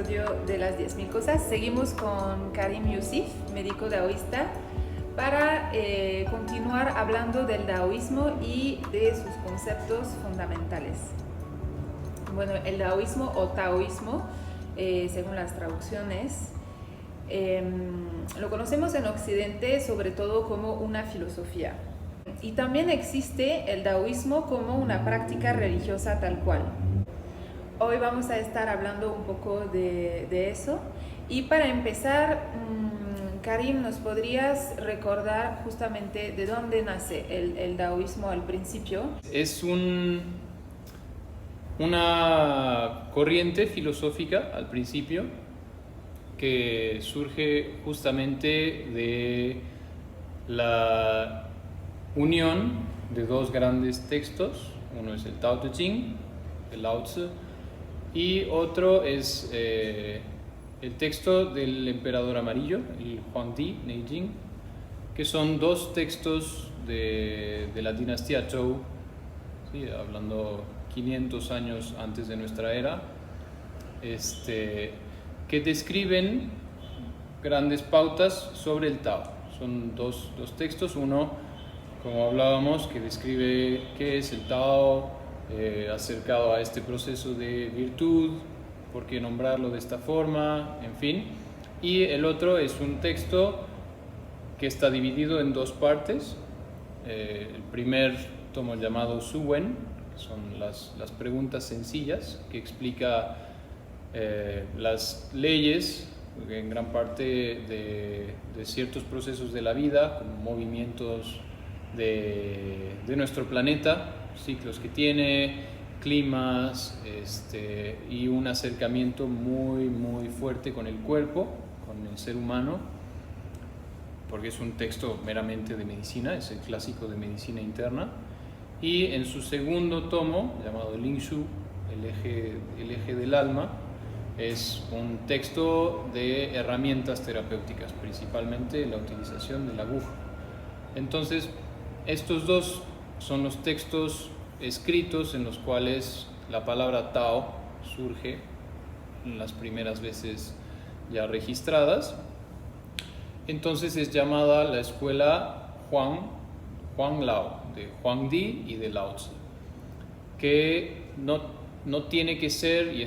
episodio de las 10.000 cosas. Seguimos con Karim Youssef, médico taoísta, para continuar hablando del taoísmo y de sus conceptos fundamentales. Bueno, el taoísmo o taoísmo, según las traducciones, lo conocemos en Occidente sobre todo como una filosofía. Y también existe el taoísmo como una práctica religiosa tal cual. Hoy vamos a estar hablando un poco de eso. Y para empezar, Karim, ¿nos podrías recordar justamente de dónde nace el taoísmo al principio? Es una corriente filosófica al principio que surge justamente de la unión de dos grandes textos. Uno es el Tao Te Ching, el Lao Tzu, y otro es el texto del emperador amarillo, el Huangdi Neijing, que son dos textos de la dinastía Zhou, ¿sí? Hablando 500 años antes de nuestra era, que describen grandes pautas sobre el Tao. Son dos textos, uno, como hablábamos, que describe qué es el Tao, acercado a este proceso de virtud, por qué nombrarlo de esta forma, en fin. Y el otro es un texto que está dividido en dos partes. El primer tomo llamado Su Wen, que son las preguntas sencillas, que explica las leyes, en gran parte de ciertos procesos de la vida, como movimientos de nuestro planeta, ciclos que tiene, climas, y un acercamiento muy fuerte con el cuerpo, con el ser humano, porque es un texto meramente de medicina, es el clásico de medicina interna. Y en su segundo tomo, llamado Ling Shu, el eje del alma, es un texto de herramientas terapéuticas, principalmente la utilización de la aguja. Entonces, estos dos son los textos escritos en los cuales la palabra Tao surge las primeras veces ya registradas. Entonces es llamada la escuela Huang Lao, de Huangdi y de Lao Tzu, que no tiene que ser, y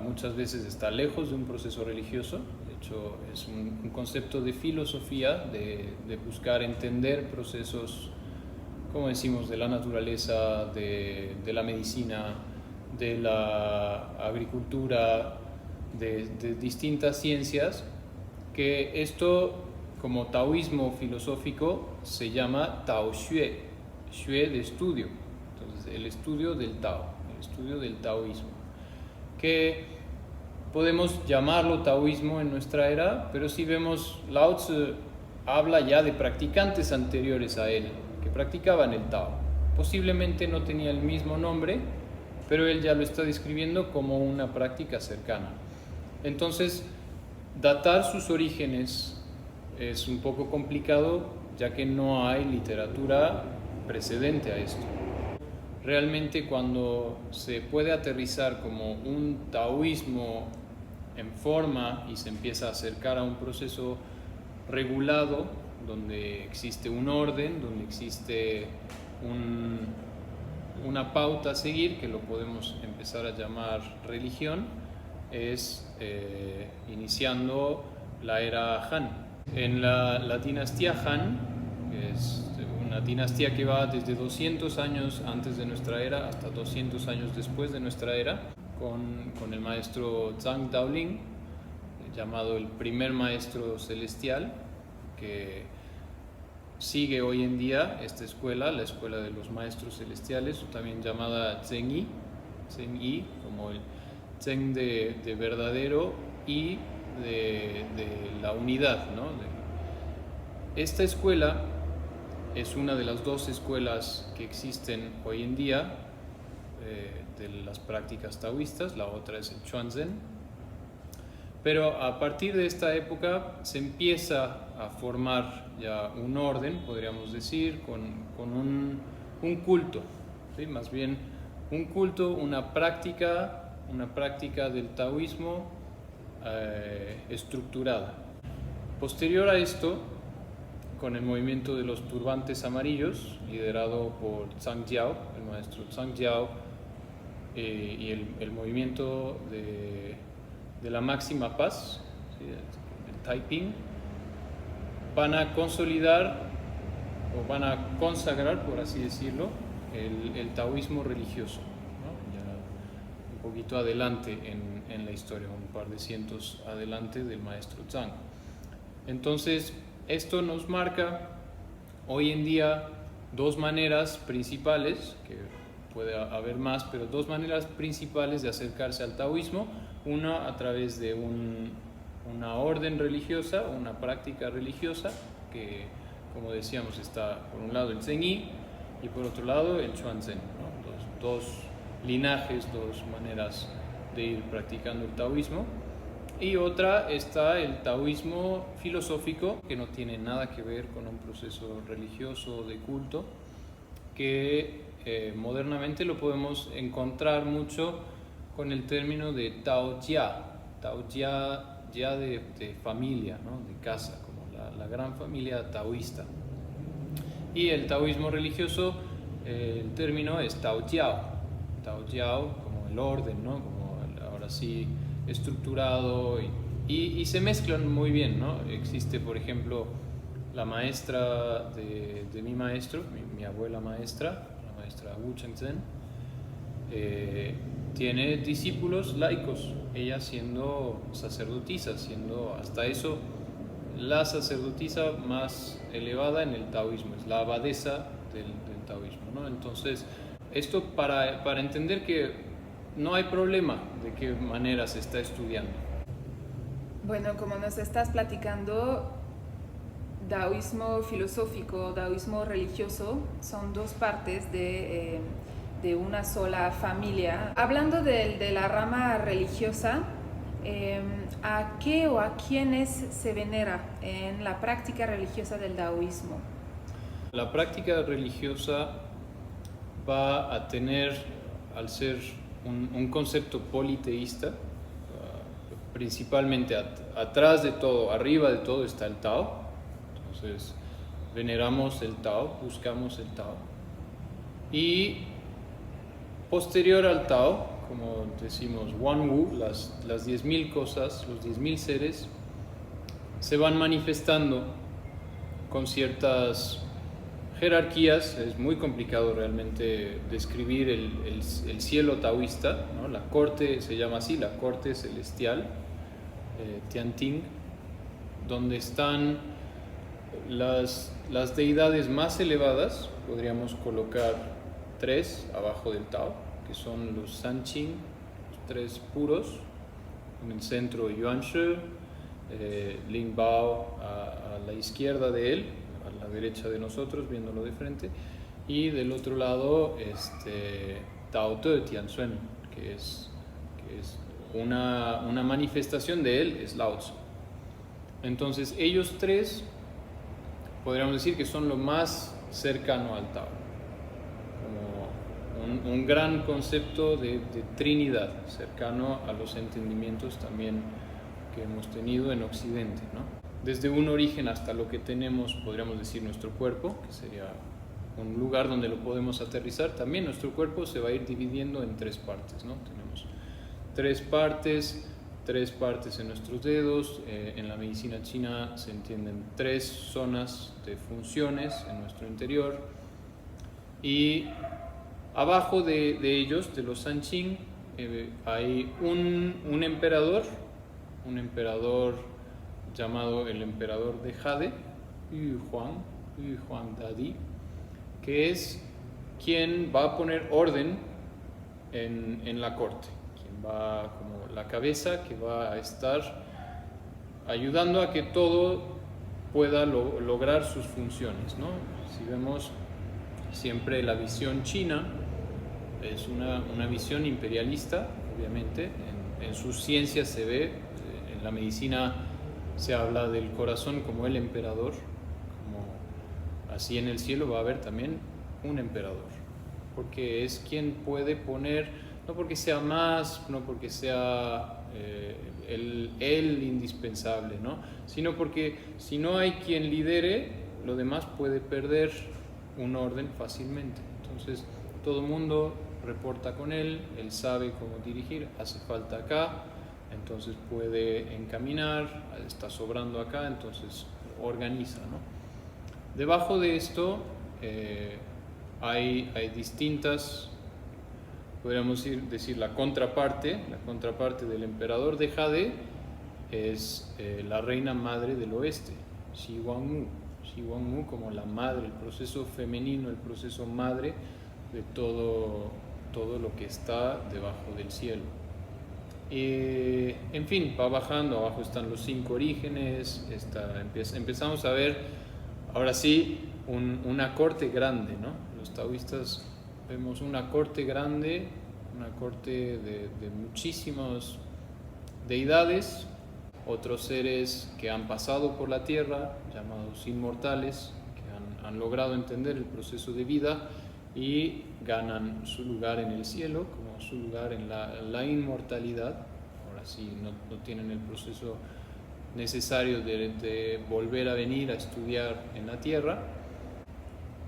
muchas veces está lejos de un proceso religioso. De hecho, es un concepto de filosofía, de buscar entender procesos, como decimos, de la naturaleza, de la medicina, de la agricultura, de distintas ciencias, que esto, como taoísmo filosófico, se llama Tao Xue, Xue de estudio. Entonces, el estudio del Tao, el estudio del taoísmo, que podemos llamarlo taoísmo en nuestra era, pero si vemos, Lao Tzu habla ya de practicantes anteriores a él, que practicaban el Tao. Posiblemente no tenía el mismo nombre, pero él ya lo está describiendo como una práctica cercana. Entonces, datar sus orígenes es un poco complicado, ya que no hay literatura precedente a esto. Realmente, cuando se puede aterrizar como un taoísmo en forma y se empieza a acercar a un proceso regulado, donde existe un orden, donde existe una pauta a seguir, que lo podemos empezar a llamar religión, es iniciando la era Han. En la dinastía Han, que es una dinastía que va desde 200 años antes de nuestra era hasta 200 años después de nuestra era, con el maestro Zhang Daoling, llamado el primer maestro celestial, que sigue hoy en día esta escuela, la escuela de los maestros celestiales, o también llamada Zheng Yi, como el Zheng de verdadero y de la unidad, ¿no? Esta escuela es una de las dos escuelas que existen hoy en día de las prácticas taoístas. La otra es el Chuanzen. Pero a partir de esta época se empieza a formar ya un orden, podríamos decir, con un culto, ¿sí? Más bien un culto, una práctica del taoísmo estructurada. Posterior a esto, con el movimiento de los turbantes amarillos, liderado por Zhang Jiao, el maestro Zhang Jiao, y el movimiento de la máxima paz, ¿sí? El Taiping, van a consolidar o van a consagrar, por así decirlo, el taoísmo religioso, ¿no? Ya un poquito adelante en la historia, un par de cientos adelante del maestro Zhang. Entonces, esto nos marca hoy en día dos maneras principales, que puede haber más, pero dos maneras principales de acercarse al taoísmo. Una a través de una orden religiosa, una práctica religiosa, que como decíamos está por un lado el Zhenyi y por otro lado el Xuanzhen, ¿no? Dos linajes, dos maneras de ir practicando el taoísmo. Y otra está el taoísmo filosófico, que no tiene nada que ver con un proceso religioso o de culto, que modernamente lo podemos encontrar mucho con el término de Tao Jia de familia, ¿no? De casa, como la gran familia taoísta. Y el taoísmo religioso, el término es Tao Jiao como el orden, ¿no? Como ahora sí estructurado y se mezclan muy bien, ¿no? Existe, por ejemplo, la maestra de mi maestro, mi abuela maestra, la maestra Wu Chengzhen, tiene discípulos laicos, ella siendo sacerdotisa, siendo hasta eso la sacerdotisa más elevada en el taoísmo, es la abadesa del taoísmo, ¿no? Entonces, esto para entender que no hay problema de qué manera se está estudiando. Bueno, como nos estás platicando, taoísmo filosófico, taoísmo religioso son dos partes de una sola familia. Hablando de la rama religiosa, ¿a qué o a quiénes se venera en la práctica religiosa del taoísmo? La práctica religiosa va a tener, al ser un concepto politeísta, principalmente atrás de todo, arriba de todo está el Tao. Entonces veneramos el Tao, buscamos el Tao, y posterior al Tao, como decimos Wan Wu, las 10.000 cosas, los 10.000 seres se van manifestando con ciertas jerarquías. Es muy complicado realmente describir el cielo taoísta, ¿no? La corte se llama así, la corte celestial, Tianting, donde están las deidades más elevadas. Podríamos colocar 3 abajo del Tao, que son los Sanqing, los 3 puros, en el centro Yuanshi, Ling Bao a la izquierda de él, a la derecha de nosotros, viéndolo de frente, y del otro lado Tao Te Tianzuen, que es una manifestación de él, es Lao Tzu. Entonces ellos 3 podríamos decir que son lo más cercano al Tao, como un gran concepto de Trinidad, cercano a los entendimientos también que hemos tenido en Occidente, ¿no? Desde un origen hasta lo que tenemos, podríamos decir, nuestro cuerpo, que sería un lugar donde lo podemos aterrizar. También nuestro cuerpo se va a ir dividiendo en 3 partes, ¿no? Tenemos 3 partes en nuestros dedos. En la medicina china se entienden 3 zonas de funciones en nuestro interior, y abajo de ellos, de los Sanqing, hay un emperador llamado el emperador de Jade, Yu Huang Dadi, que es quien va a poner orden en la corte, quien va como la cabeza, que va a estar ayudando a que todo pueda lograr sus funciones, ¿no? Si vemos siempre la visión china, es una visión imperialista, obviamente. En sus ciencias se ve, en la medicina se habla del corazón como el emperador, como así en el cielo va a haber también un emperador, porque es quien puede poner, no porque sea más, no porque sea el indispensable, ¿no? Sino porque si no hay quien lidere, lo demás puede perder un orden fácilmente. Entonces todo el mundo reporta con él sabe cómo dirigir, hace falta acá, entonces puede encaminar, está sobrando acá, entonces organiza, ¿no? Debajo de esto hay distintas, podríamos decir la contraparte del emperador de Jade es la reina madre del oeste, Xi Guangmu como la madre, el proceso femenino, el proceso madre de todo lo que está debajo del cielo. En fin, va bajando, abajo están los 5 orígenes, empezamos a ver, ahora sí, una corte grande, ¿no? Los taoístas vemos una corte grande, una corte de muchísimas deidades, otros seres que han pasado por la tierra, llamados inmortales, que han logrado entender el proceso de vida y ganan su lugar en el cielo, como su lugar en la inmortalidad. Ahora sí, no tienen el proceso necesario de volver a venir a estudiar en la tierra.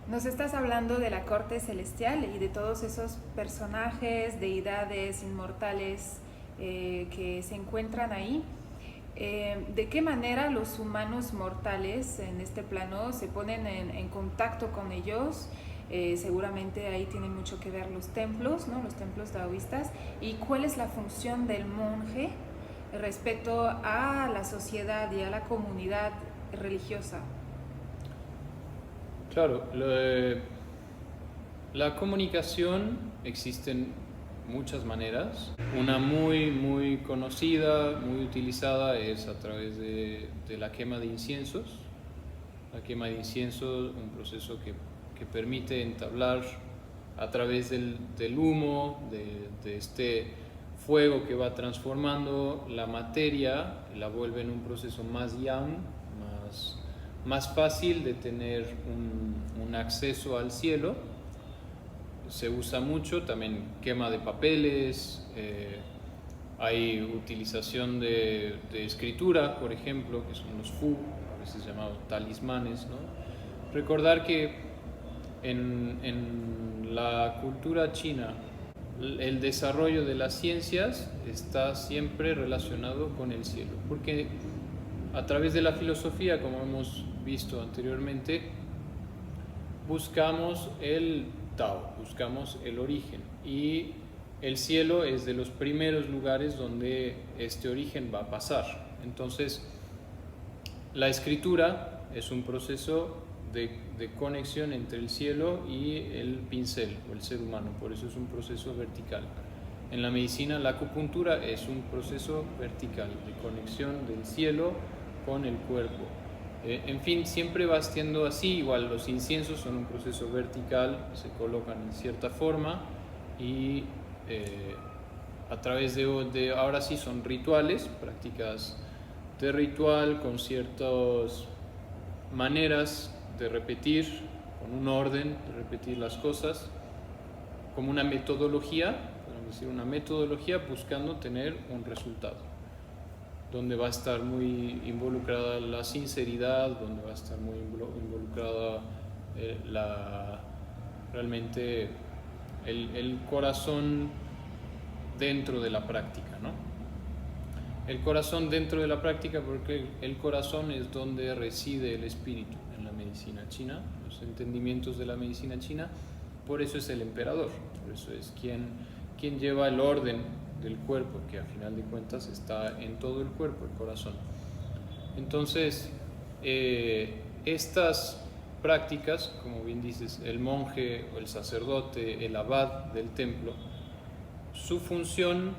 Nos estás hablando de la corte celestial y de todos esos personajes, deidades, inmortales que se encuentran ahí. ¿De qué manera los humanos mortales en este plano se ponen en contacto con ellos? Seguramente ahí tienen mucho que ver los templos, ¿no? Los templos taoístas. ¿Y cuál es la función del monje respecto a la sociedad y a la comunidad religiosa? Claro, la comunicación existen muchas maneras. Una muy conocida, muy utilizada es a través de la quema de inciensos. La quema de incienso, un proceso que permite entablar a través del humo, de este fuego que va transformando la materia, la vuelve en un proceso más yang, más fácil de tener un acceso al cielo. Se usa mucho, también quema de papeles, hay utilización de escritura, por ejemplo, que son los fu, a veces llamados talismanes, ¿no? Recordar que en la cultura china el desarrollo de las ciencias está siempre relacionado con el cielo, porque a través de la filosofía, como hemos visto anteriormente, buscamos el Tao, buscamos el origen, y el cielo es de los primeros lugares donde este origen va a pasar. Entonces, la escritura es un proceso de conexión entre el cielo y el pincel o el ser humano, por eso es un proceso vertical. En la medicina, la acupuntura es un proceso vertical de conexión del cielo con el cuerpo. En fin, siempre va siendo así. Igual los inciensos son un proceso vertical, se colocan en cierta forma y a través de ahora sí son rituales, prácticas de ritual con ciertas maneras de repetir, con un orden de repetir las cosas, como una metodología, podemos decir una metodología buscando tener un resultado, donde va a estar muy involucrada la sinceridad, donde va a estar muy involucrada realmente el corazón dentro de la práctica, ¿no? El corazón dentro de la práctica, porque el corazón es donde reside el espíritu en la medicina china, los entendimientos de la medicina china. Por eso es el emperador, por eso es quien lleva el orden del cuerpo, que a final de cuentas está en todo el cuerpo, el corazón. Entonces, estas prácticas, como bien dices, el monje o el sacerdote, el abad del templo, su función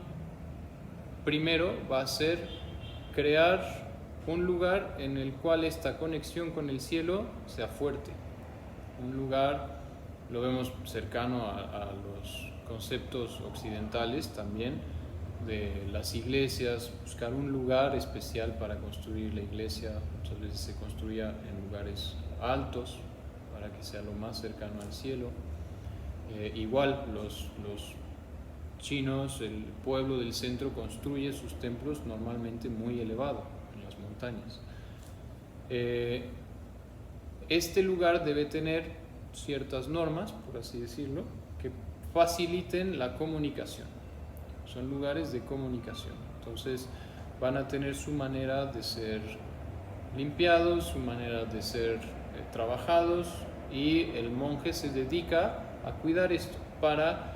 primero va a ser crear un lugar en el cual esta conexión con el cielo sea fuerte. Un lugar, lo vemos cercano a los conceptos occidentales también, de las iglesias, buscar un lugar especial para construir la iglesia. Muchas veces se construía en lugares altos para que sea lo más cercano al cielo. Igual los chinos, el pueblo del centro construye sus templos normalmente muy elevado en las montañas. Este lugar debe tener ciertas normas, por así decirlo, que faciliten la comunicación. Son lugares de comunicación. Entonces van a tener su manera de ser limpiados, su manera de ser trabajados, y el monje se dedica a cuidar esto para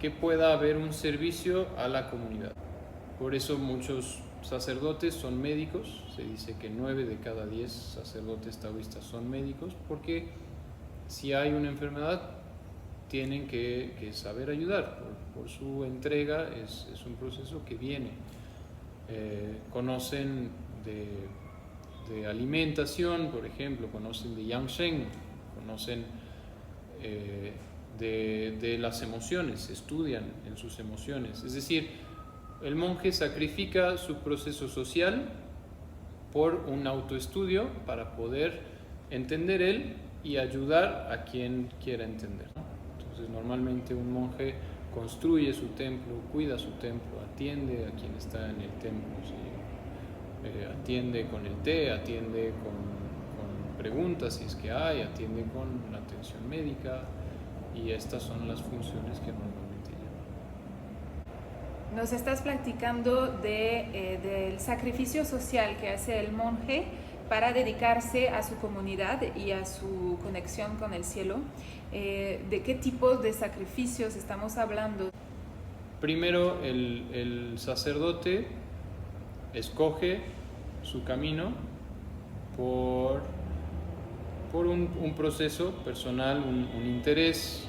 que pueda haber un servicio a la comunidad. Por eso muchos sacerdotes son médicos. Se dice que 9 de cada 10 sacerdotes taoístas son médicos, porque si hay una enfermedad tienen que saber ayudar. Por su entrega es un proceso que viene. Conocen de alimentación, por ejemplo, conocen de Yang Shen, conocen de las emociones, estudian en sus emociones. Es decir, el monje sacrifica su proceso social por un autoestudio para poder entender él y ayudar a quien quiera entender. Entonces, normalmente un monje construye su templo, cuida su templo, atiende a quien está en el templo, ¿sí? Atiende con el té, atiende con preguntas si es que hay, atiende con la atención médica, y estas son las funciones que normalmente llevan. Nos estás platicando del sacrificio social que hace el monje para dedicarse a su comunidad y a su conexión con el cielo. ¿De qué tipo de sacrificios estamos hablando? Primero, el sacerdote escoge su camino por un proceso personal, un interés,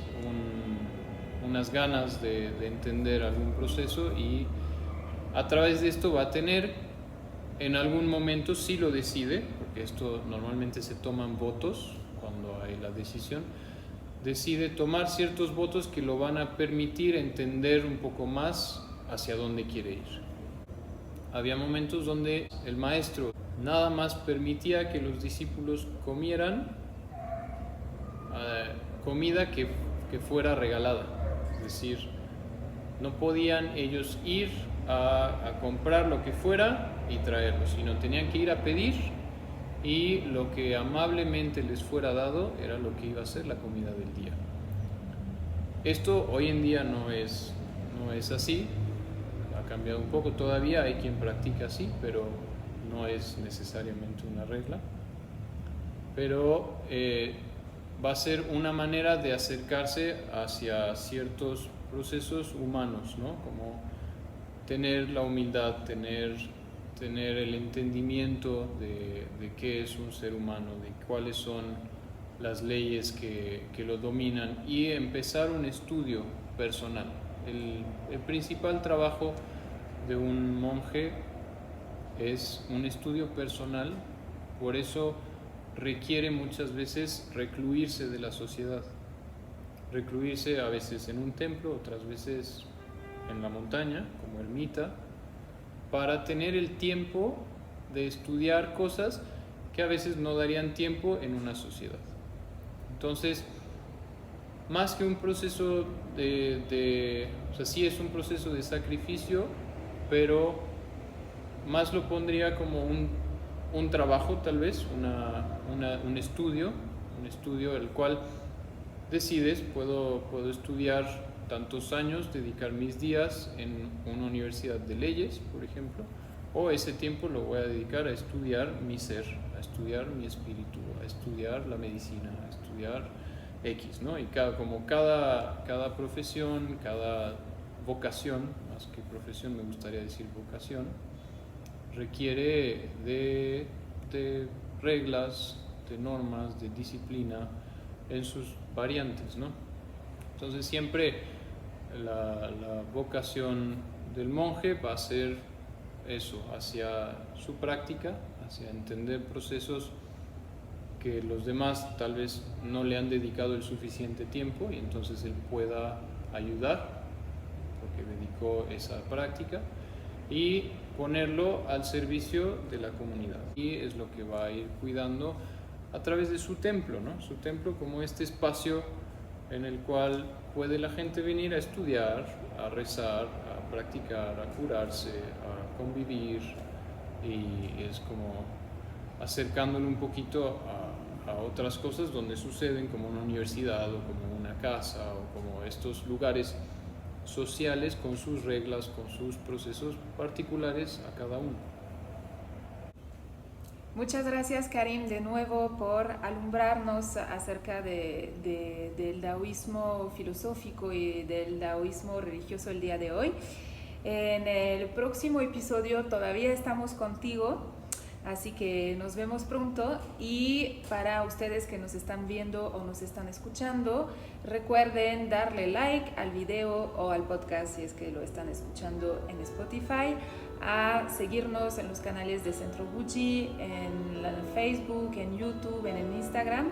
unas ganas de entender algún proceso, y a través de esto va a tener, en algún momento, si lo decide, porque esto normalmente se toman votos cuando hay la decisión, decide tomar ciertos votos que lo van a permitir entender un poco más hacia dónde quiere ir. Había momentos donde el maestro nada más permitía que los discípulos comieran comida que fuera regalada. Es decir, no podían ellos ir a comprar lo que fuera y traerlo, sino tenían que ir a pedir, y lo que amablemente les fuera dado era lo que iba a ser la comida del día. Esto hoy en día no es así. Ha cambiado un poco, todavía hay quien practica así, pero no es necesariamente una regla. Pero va a ser una manera de acercarse hacia ciertos procesos humanos, ¿no? Como tener la humildad, tener el entendimiento de qué es un ser humano, de cuáles son las leyes que lo dominan, y empezar un estudio personal. El principal trabajo de un monje es un estudio personal, por eso requiere muchas veces recluirse de la sociedad, recluirse a veces en un templo, otras veces en la montaña, como ermita, para tener el tiempo de estudiar cosas que a veces no darían tiempo en una sociedad. Entonces, más que un proceso o sea, sí es un proceso de sacrificio, pero más lo pondría como un trabajo, tal vez, un estudio el cual decides, puedo estudiar tantos años, dedicar mis días en una universidad de leyes, por ejemplo, o ese tiempo lo voy a dedicar a estudiar mi ser, a estudiar mi espíritu, a estudiar la medicina, a estudiar X, ¿no? Y cada profesión, cada vocación, más que profesión me gustaría decir vocación, requiere de reglas, de normas, de disciplina en sus variantes, ¿no? Entonces siempre la vocación del monje va a ser eso, hacia su práctica, hacia entender procesos que los demás tal vez no le han dedicado el suficiente tiempo, y entonces él pueda ayudar porque dedicó esa práctica, y ponerlo al servicio de la comunidad. Y es lo que va a ir cuidando a través de su templo, ¿no? Su templo como este espacio en el cual puede la gente venir a estudiar, a rezar, a practicar, a curarse, a convivir, y es como acercándolo un poquito a otras cosas donde suceden, como una universidad o como una casa o como estos lugares sociales con sus reglas, con sus procesos particulares a cada uno. Muchas gracias, Karim, de nuevo por alumbrarnos acerca del taoísmo filosófico y del taoísmo religioso el día de hoy. En el próximo episodio todavía estamos contigo, así que nos vemos pronto, y para ustedes que nos están viendo o nos están escuchando, recuerden darle like al video o al podcast si es que lo están escuchando en Spotify, a seguirnos en los canales de Centro Gucci, en Facebook, en YouTube, en Instagram,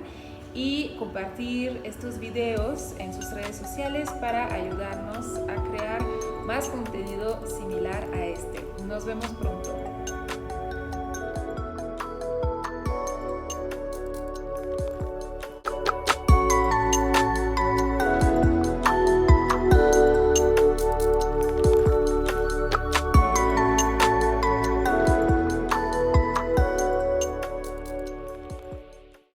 y compartir estos videos en sus redes sociales para ayudarnos a crear más contenido similar a este. Nos vemos pronto.